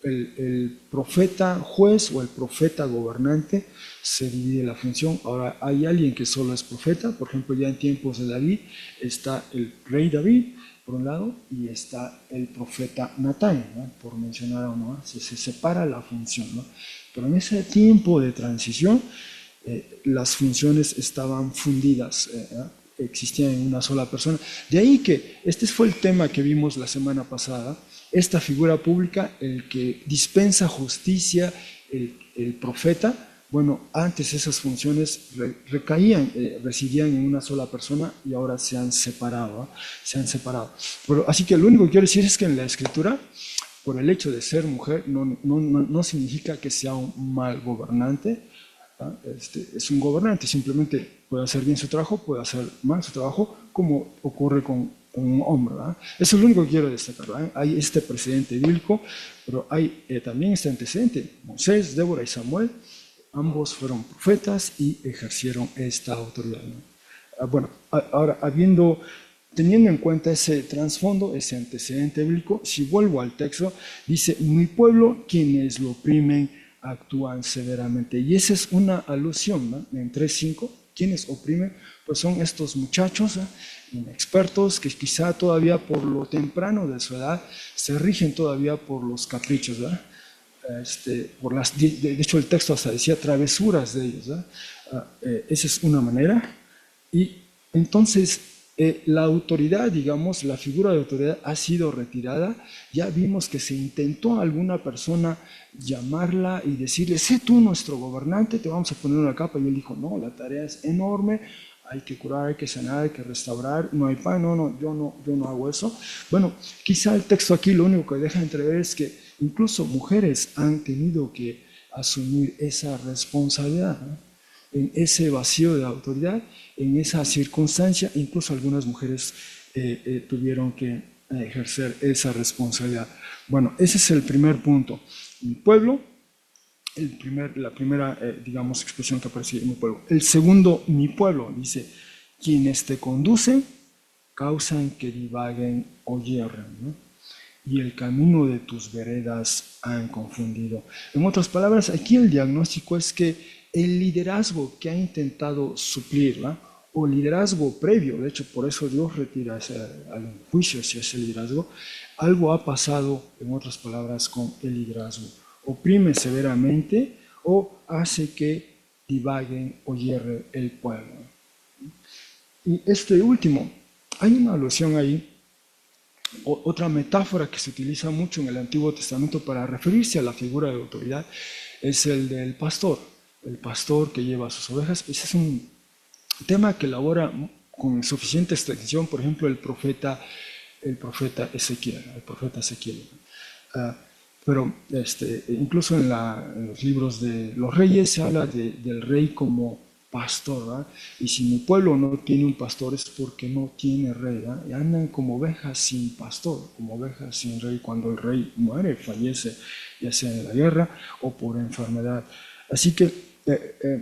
el profeta juez o el profeta gobernante se divide la función. Ahora hay alguien que solo es profeta, por ejemplo ya en tiempos de David está el rey David por un lado y está el profeta Natán, ¿no? Por mencionar a uno, se separa la función, ¿no? Pero en ese tiempo de transición las funciones estaban fundidas, existían en una sola persona. De ahí que este fue el tema que vimos la semana pasada, esta figura pública, el que dispensa justicia, el profeta. Bueno, antes esas funciones recaían, residían en una sola persona y ahora se han separado, Pero, así que lo único que quiero decir es que en la Escritura, por el hecho de ser mujer, no significa que sea un mal gobernante. Es un gobernante, simplemente puede hacer bien su trabajo, puede hacer mal su trabajo, como ocurre con un hombre, ¿verdad? Eso es lo único que quiero destacar, ¿verdad? Hay este precedente bíblico, pero hay también este antecedente. Moisés, Débora y Samuel, ambos fueron profetas y ejercieron esta autoridad, ¿no? Bueno, ahora, teniendo en cuenta ese trasfondo, ese antecedente bíblico, si vuelvo al texto, dice, mi pueblo, quienes lo oprimen, actúan severamente. Y esa es una alusión, ¿no? En 3:5, quienes oprimen, pues son estos muchachos, inexpertos, que quizá todavía por lo temprano de su edad se rigen todavía por los caprichos, ¿verdad? De hecho el texto hasta decía travesuras de ellos, ¿verdad? Esa es una manera. Y entonces la autoridad, digamos, la figura de autoridad ha sido retirada. Ya vimos que se intentó a alguna persona llamarla y decirle, sé tú nuestro gobernante, te vamos a poner una capa. Y él dijo, no, la tarea es enorme, hay que curar, hay que sanar, hay que restaurar, no hay pan, yo no hago eso. Bueno, quizá el texto aquí lo único que deja entrever es que incluso mujeres han tenido que asumir esa responsabilidad, ¿no? En ese vacío de autoridad, en esa circunstancia, incluso algunas mujeres tuvieron que ejercer esa responsabilidad. Bueno, ese es el primer punto. Mi pueblo, la primera, digamos, expresión que aparece en mi pueblo. El segundo, mi pueblo, dice, quienes te conducen causan que divaguen o hierren, ¿no? Y el camino de tus veredas han confundido. En otras palabras, aquí el diagnóstico es que el liderazgo que ha intentado suplir, ¿no? O liderazgo previo, de hecho por eso Dios retira al juicio hacia ese liderazgo, algo ha pasado, en otras palabras, con el liderazgo. Oprime severamente o hace que divaguen o hierre el pueblo. Y este último, hay una alusión ahí, otra metáfora que se utiliza mucho en el Antiguo Testamento para referirse a la figura de autoridad es el del pastor, el pastor que lleva a sus ovejas. Ese es un tema que elabora con suficiente extensión, por ejemplo, el profeta Ezequiel. Pero incluso en los libros de los reyes se habla del rey como pastor, ¿verdad? Y si mi pueblo no tiene un pastor es porque no tiene rey, ¿verdad? Y andan como ovejas sin pastor, como ovejas sin rey, cuando el rey muere, fallece, ya sea en la guerra o por enfermedad. Así que,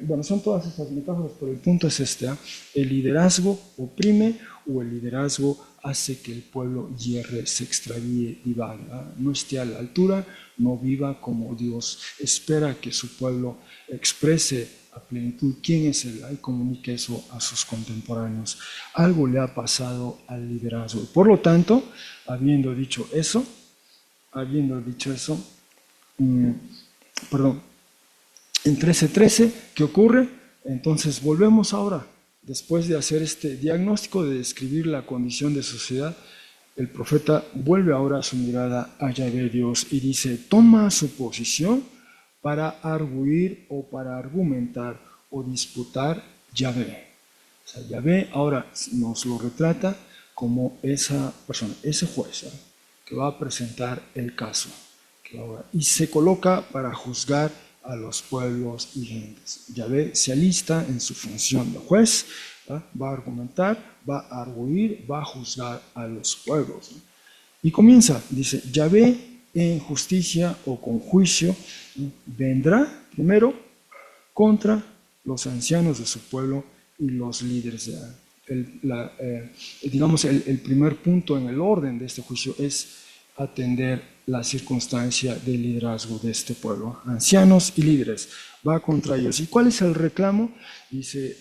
bueno, son todas estas metáforas, pero el punto es este, ¿eh? El liderazgo oprime o el liderazgo hace que el pueblo hierre, se extravíe y valga, no esté a la altura, no viva como Dios espera que su pueblo exprese a plenitud quién es Él y comunique eso a sus contemporáneos. Algo le ha pasado al liderazgo. Por lo tanto, habiendo dicho eso, perdón, en 13:13, ¿qué ocurre? Entonces volvemos ahora, después de hacer este diagnóstico, de describir la condición de sociedad, el profeta vuelve ahora su mirada a Yahvé Dios y dice, toma su posición para arguir o para argumentar o disputar Yahvé. O sea, Yahvé ahora nos lo retrata como esa persona, ese juez, que va a presentar el caso. Y se coloca para juzgar a los pueblos y gentes. Yahvé se alista en su función de juez ¿va? Va a argumentar, va a arguir, va a juzgar a los pueblos, ¿no? Y comienza, dice, Yahvé en justicia o con juicio, ¿no? Vendrá primero contra los ancianos de su pueblo y los líderes. Digamos, el primer punto en el orden de este juicio es atender la circunstancia del liderazgo de este pueblo. Ancianos y líderes, va contra ellos. ¿Y cuál es el reclamo? Dice,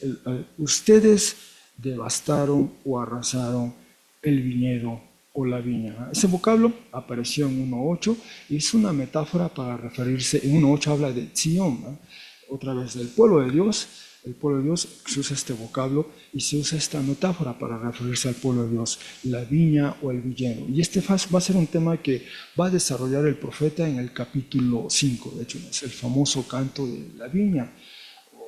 ustedes devastaron o arrasaron el viñedo o la viña. Ese vocablo apareció en 1.8 y es una metáfora para referirse, en 1.8 habla de Sion, ¿no? Otra vez del pueblo de Dios. El pueblo de Dios se usa este vocablo y se usa esta metáfora para referirse al pueblo de Dios, la viña o el viñedo. Y este va a ser un tema que va a desarrollar el profeta en el capítulo 5. De hecho, es el famoso canto de la viña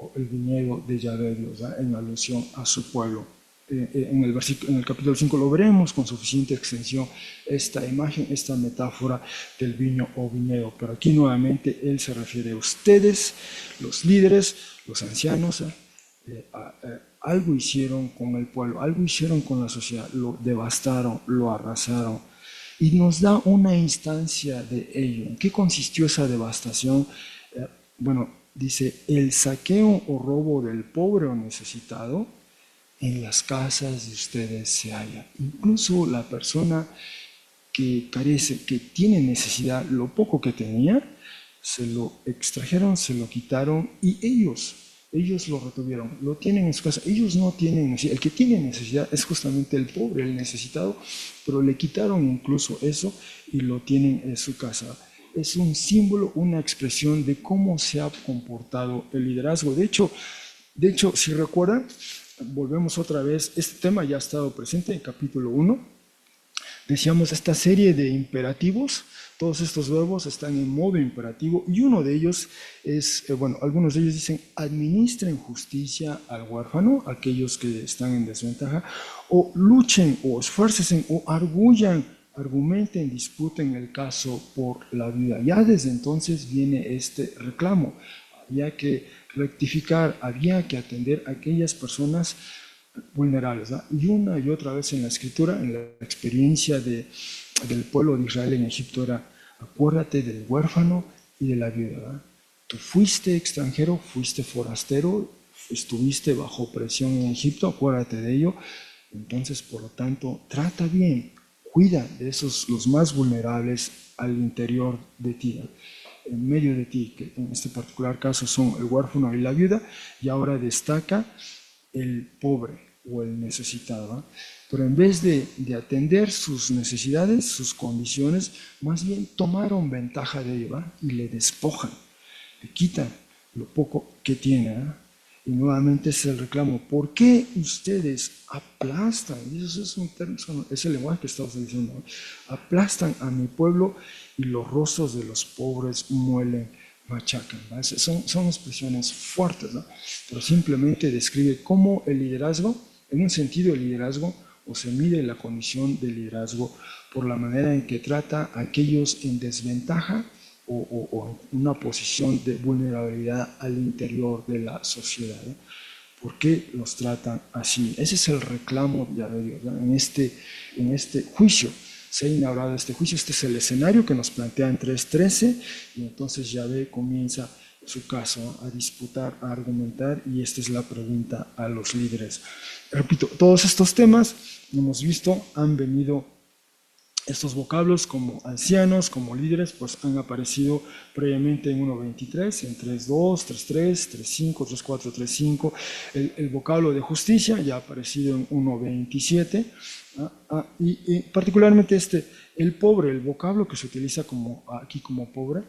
o el viñedo de Yahvé Dios, ¿verdad? En alusión a su pueblo. En el capítulo 5 lo veremos con suficiente extensión, esta imagen, esta metáfora del viño o viñedo. Pero aquí nuevamente él se refiere a ustedes, los líderes, los ancianos, algo hicieron con el pueblo, algo hicieron con la sociedad, lo devastaron, lo arrasaron. Y nos da una instancia de ello. ¿En qué consistió esa devastación? Bueno, dice, el saqueo o robo del pobre o necesitado en las casas de ustedes se halla. Incluso la persona que carece, que tiene necesidad, lo poco que tenía, se lo extrajeron, se lo quitaron y ellos lo retuvieron, lo tienen en su casa. Ellos no tienen necesidad. El que tiene necesidad es justamente el pobre, el necesitado, pero le quitaron incluso eso y lo tienen en su casa. Es un símbolo, una expresión de cómo se ha comportado el liderazgo. De hecho, si recuerdan, volvemos otra vez, este tema ya ha estado presente en capítulo 1. Decíamos esta serie de imperativos, todos estos verbos están en modo imperativo y uno de ellos es, algunos de ellos dicen, administren justicia al huérfano, aquellos que están en desventaja, o luchen o esfuércense o argumenten, disputen el caso por la vida. Ya desde entonces viene este reclamo. Había que rectificar, había que atender a aquellas personas vulnerables, ¿no? Y una y otra vez en la escritura, en la experiencia del pueblo de Israel en Egipto era, acuérdate del huérfano y de la viuda, ¿no? Tú fuiste extranjero, fuiste forastero, estuviste bajo presión en Egipto, acuérdate de ello. Entonces, por lo tanto, trata bien, cuida de esos, los más vulnerables al interior de ti, ¿no? En medio de ti, que en este particular caso son el huérfano y la viuda, y ahora destaca el pobre o el necesitado, ¿no? Pero en vez de atender sus necesidades, sus condiciones, más bien tomaron ventaja de ello, ¿no? Y le despojan, le quitan lo poco que tiene, ¿no? Y nuevamente es el reclamo, ¿por qué ustedes aplastan? Y eso es un término, es el lenguaje que estamos diciendo, ¿no? Aplastan a mi pueblo y los rostros de los pobres muelen, machacan, ¿no? Son expresiones fuertes, ¿no? Pero simplemente describe cómo el liderazgo, en un sentido el liderazgo, o se mide la condición del liderazgo por la manera en que trata a aquellos en desventaja o en una posición de vulnerabilidad al interior de la sociedad, ¿eh? ¿Por qué los tratan así? Ese es el reclamo de Dios, ¿no? En este juicio se ha inaugurado este juicio. Este es el escenario que nos plantea en 3.13 y entonces Yahvé comienza su caso, ¿no? A disputar, a argumentar, y esta es la pregunta a los líderes. Repito, todos estos temas hemos visto, han venido. Estos vocablos como ancianos, como líderes, pues han aparecido previamente en 1.23, en 3.2, 3.3, 3.5, 3.4, 3.5. El vocablo de justicia ya ha aparecido en 1.27. Y particularmente el pobre, el vocablo que se utiliza aquí como pobre,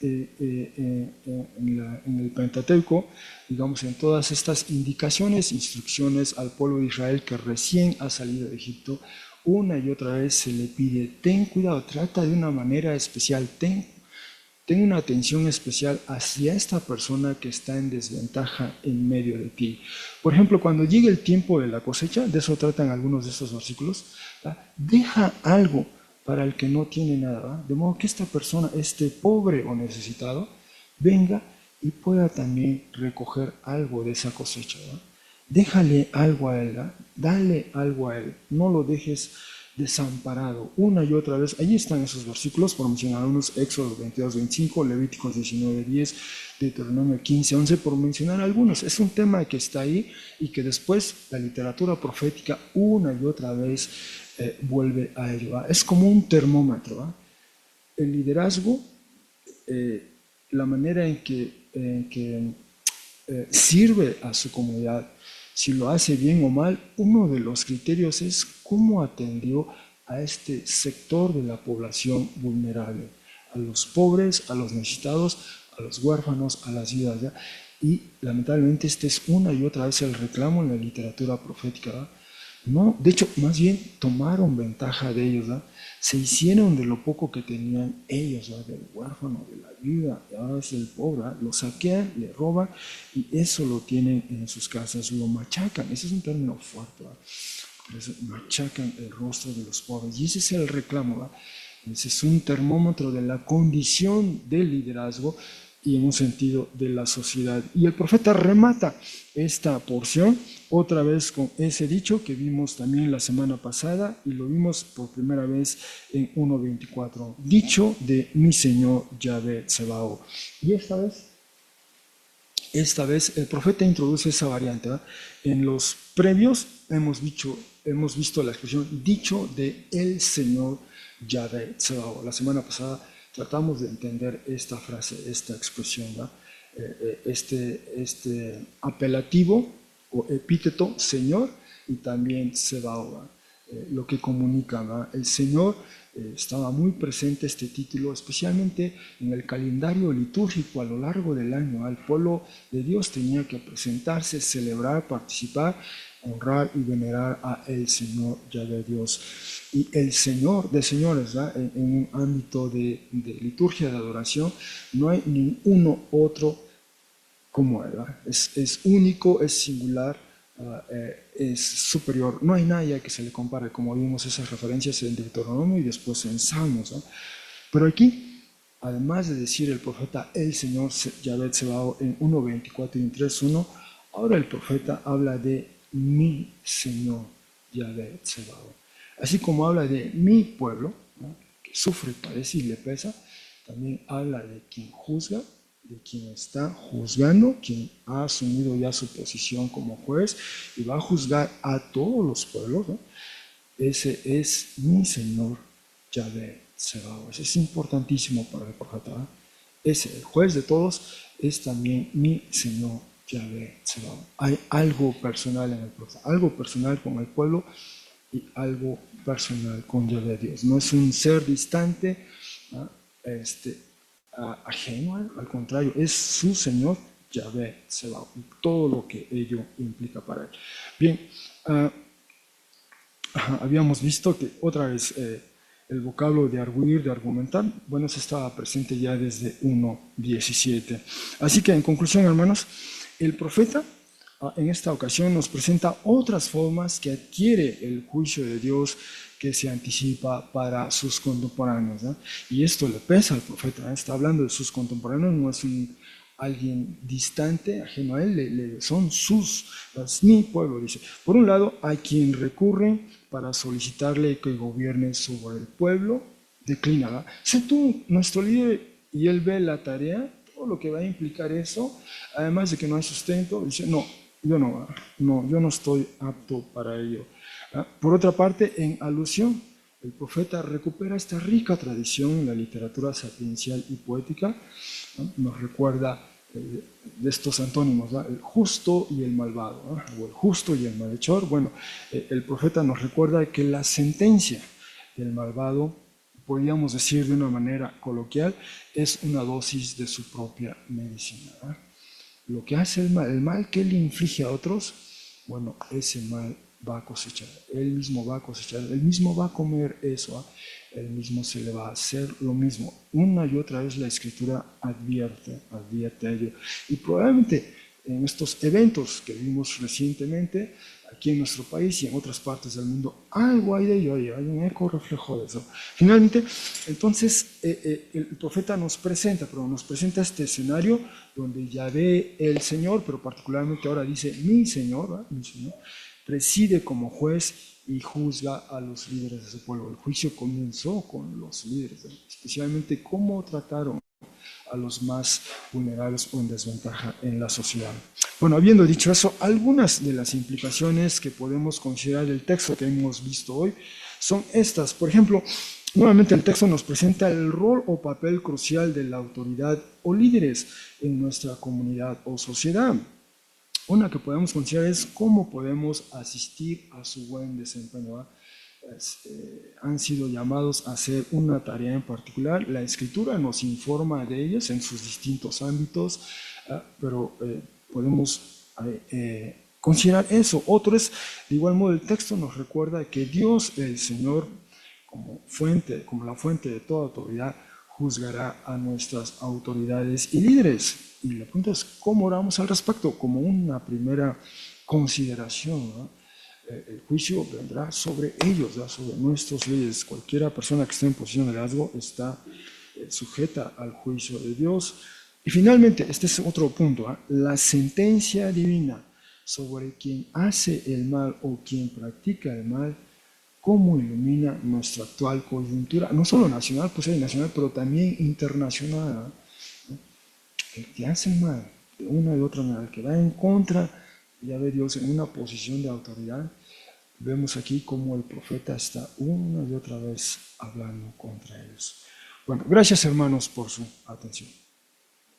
en el Pentateuco, digamos, en todas estas indicaciones, instrucciones al pueblo de Israel que recién ha salido de Egipto, una y otra vez se le pide, ten cuidado, trata de una manera especial, ten una atención especial hacia esta persona que está en desventaja en medio de ti. Por ejemplo, cuando llegue el tiempo de la cosecha, de eso tratan algunos de estos versículos, ¿verdad? Deja algo para el que no tiene nada, ¿verdad? De modo que esta persona, este pobre o necesitado, venga y pueda también recoger algo de esa cosecha, ¿verdad? Déjale algo a él, ¿ah? Dale algo a él, no lo dejes desamparado una y otra vez. Allí están esos versículos, por mencionar unos: Éxodo 22-25, Levíticos 19-10, Deuteronomio 15-11, por mencionar algunos. Es un tema que está ahí y que después la literatura profética una y otra vez vuelve a ello, ¿ah? Es como un termómetro, ¿ah? El liderazgo, la manera en que sirve a su comunidad, si lo hace bien o mal, uno de los criterios es cómo atendió a este sector de la población vulnerable, a los pobres, a los necesitados, a los huérfanos, a las viudas, ¿ya? Y lamentablemente este es una y otra vez el reclamo en la literatura profética, ¿verdad? No, de hecho, más bien tomaron ventaja de ellos, ¿verdad? Se hicieron de lo poco que tenían ellos, ¿verdad? Del huérfano, de la viuda, y ahora es el pobre, ¿verdad? Lo saquean, le roban y eso lo tienen en sus casas, lo machacan. Ese es un término fuerte, ¿verdad? Por eso machacan el rostro de los pobres y ese es el reclamo, ¿verdad? Ese es un termómetro de la condición del liderazgo y en un sentido de la sociedad. Y el profeta remata esta porción otra vez con ese dicho que vimos también la semana pasada y lo vimos por primera vez en 1.24. Dicho de mi Señor Yahvé Tsebaot. Y esta vez el profeta introduce esa variante, ¿verdad? En los previos hemos visto la expresión dicho de el Señor Yahvé Tsebaot. La semana pasada tratamos de entender esta frase, esta expresión, ¿verdad? Este apelativo o epíteto Señor y también Tsebaot, lo que comunica, ¿verdad? El Señor estaba muy presente este título, especialmente en el calendario litúrgico a lo largo del año. El pueblo de Dios tenía que presentarse, celebrar, participar, honrar y venerar a el Señor Yahvé Dios. Y el Señor de señores, ¿verdad? En un ámbito de liturgia, de adoración, no hay ninguno otro como él, ¿verdad? Es único, es singular, es superior. No hay nadie que se le compare, como vimos esas referencias en Deuteronomio y después en Salmos, ¿no? Pero aquí, además de decir el profeta el Señor Yahvé Tsebaot en 1.24 y en 3.1, ahora el profeta habla de mi Señor Yahvé Tsebaot. Así como habla de mi pueblo, ¿no? Que sufre, padece y le pesa, también habla de quien juzga, de quien está juzgando, quien ha asumido ya su posición como juez y va a juzgar a todos los pueblos, ¿no? Ese es mi Señor Yahvé Tsebaot. Ese es importantísimo para el profeta, ¿no? Ese, el juez de todos, es también mi Señor Yahvé Tsebaot. Hay algo personal en el profeta, algo personal con el pueblo y algo personal con Yahvé Dios. No es un ser distante, ¿no? Ajeno, al contrario, es su Señor Yahvé Tsebaot y todo lo que ello implica para él. Bien, habíamos visto que otra vez el vocablo de arguir, de argumentar, bueno, se estaba presente ya desde 1.17. Así que en conclusión, hermanos, el profeta en esta ocasión nos presenta otras formas que adquiere el juicio de Dios que se anticipa para sus contemporáneos, ¿no? Y esto le pesa al profeta, ¿no? Está hablando de sus contemporáneos, no es alguien distante, ajeno a él, son es mi pueblo, dice. Por un lado, hay quien recurre para solicitarle que gobierne sobre el pueblo, declina, ¿verdad? Sé tú nuestro líder y él ve la tarea, todo lo que va a implicar eso, además de que no hay sustento, dice, no, yo no estoy apto para ello. Por otra parte, en alusión, el profeta recupera esta rica tradición en la literatura sapiencial y poética, ¿no? Nos recuerda de estos antónimos, ¿no? El justo y el malvado, ¿no? O el justo y el malhechor. Bueno, el profeta nos recuerda que la sentencia del malvado, podríamos decir de una manera coloquial, es una dosis de su propia medicina, ¿no? Lo que hace el mal que él inflige a otros, bueno, ese mal va a cosechar, él mismo va a cosechar, él mismo va a comer eso, ¿eh? Él mismo se le va a hacer lo mismo. Una y otra vez la Escritura advierte a ello. Y probablemente en estos eventos que vimos recientemente aquí en nuestro país y en otras partes del mundo. Algo hay de ello, hay un eco reflejo de eso. Finalmente, entonces, el profeta nos presenta este escenario donde Yahvé, el Señor, pero particularmente ahora dice mi Señor, ¿verdad? Mi Señor, preside como juez y juzga a los líderes de su pueblo. El juicio comenzó con los líderes, especialmente cómo trataron a los más vulnerables o en desventaja en la sociedad. Bueno, habiendo dicho eso, algunas de las implicaciones que podemos considerar del texto que hemos visto hoy son estas. Por ejemplo, nuevamente el texto nos presenta el rol o papel crucial de la autoridad o líderes en nuestra comunidad o sociedad. Una que podemos considerar es cómo podemos asistir a su buen desempeño. Han sido llamados a hacer una tarea en particular. La Escritura nos informa de ellos en sus distintos ámbitos, pero podemos considerar eso. Otro es, de igual modo, el texto nos recuerda que Dios, el Señor, como la fuente de toda autoridad, juzgará a nuestras autoridades y líderes. Y la pregunta es, ¿cómo oramos al respecto? Como una primera consideración, ¿no? El juicio vendrá sobre ellos, ¿no? Sobre nuestros líderes. Cualquiera persona que esté en posición de liderazgo está sujeta al juicio de Dios. Y finalmente, este es otro punto, ¿eh? La sentencia divina sobre quien hace el mal o quien practica el mal, cómo ilumina nuestra actual coyuntura, no solo nacional, pues hay nacional, pero también internacional. El que hace el mal de una y otra manera, el que va en contra, ya ve Dios en una posición de autoridad, vemos aquí cómo el profeta está una y otra vez hablando contra ellos. Bueno, gracias hermanos por su atención.